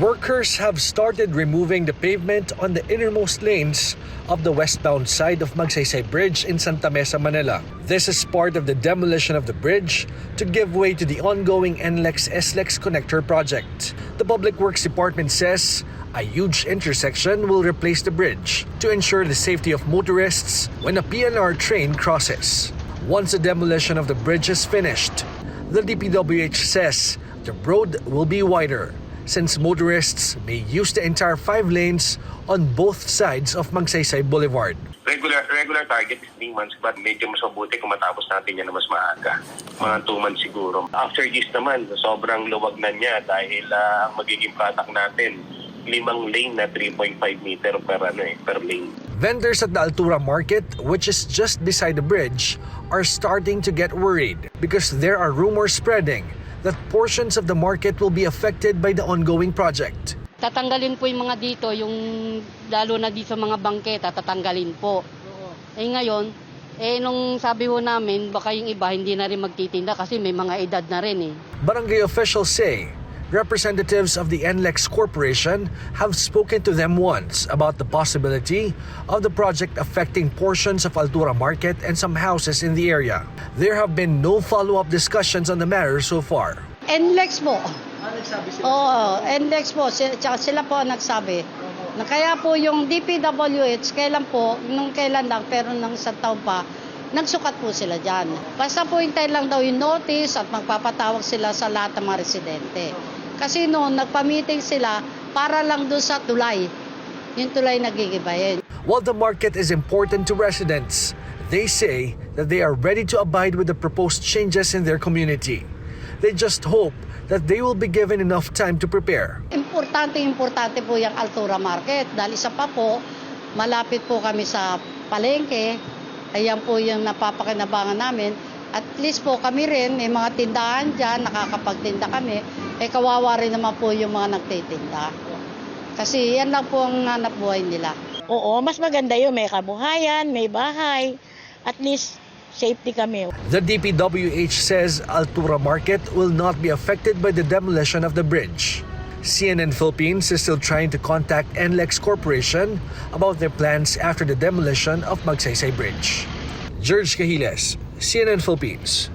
Workers have started removing the pavement on the innermost lanes of the westbound side of Magsaysay Bridge in Santa Mesa, Manila. This is part of the demolition of the bridge to give way to the ongoing NLEX-SLEX connector project. The Public Works Department says a huge intersection will replace the bridge to ensure the safety of motorists when a PNR train crosses. Once the demolition of the bridge is finished, the DPWH says the road will be wider, since motorists may use the entire 5 lanes on both sides of Magsaysay Boulevard. Regular target is 3 months, but medyo mas mabuti kung matapos natin yan na mas maaga. Mga 2 months siguro. After this naman, sobrang luwag na niya dahil ang magiging product natin, 5 lane na 3.5 meter per lane. Vendors at the Altura Market, which is just beside the bridge, are starting to get worried because there are rumors spreading that portions of the market will be affected by the ongoing project. Tatanggalin po yung mga dito, yung lalo na dito mga bangketa, tatanggalin po. Ngayon, nung sabi ho namin, baka yung iba hindi na rin magtitinda kasi may mga edad na rin . Barangay officials say representatives of the NLEX Corporation have spoken to them once about the possibility of the project affecting portions of Altura Market and some houses in the area. There have been no follow-up discussions on the matter so far. NLEX po. Nagsabi sila? Oo, NLEX po. Sila po nagsabi. Kaya po yung DPWH, nung kailan lang, pero nang isang taon pa, nagsukat po sila dyan. Basta po hintay lang daw yung notice at magpapatawag sila sa lahat ng mga residente. Kasi noon, nagpa-meeting sila para lang doon sa tulay. Yung tulay nagigibayin. While the market is important to residents, they say that they are ready to abide with the proposed changes in their community. They just hope that they will be given enough time to prepare. Importante po yung Altura Market. Dahil isa pa po, malapit po kami sa palengke. Ayan po yung napapakinabangan namin. At least po kami rin, may mga tindahan dyan, nakakapagtinda kami. Kawawa rin naman po yung mga nagtitinda. Kasi yan lang po ang hanap buhay nila. Oo, mas maganda yun. May kabuhayan, may bahay. At least, safety kami. The DPWH says Altura Market will not be affected by the demolition of the bridge. CNN Philippines is still trying to contact NLEX Corporation about their plans after the demolition of Magsaysay Bridge. Gerg Cahiles, CNN Philippines.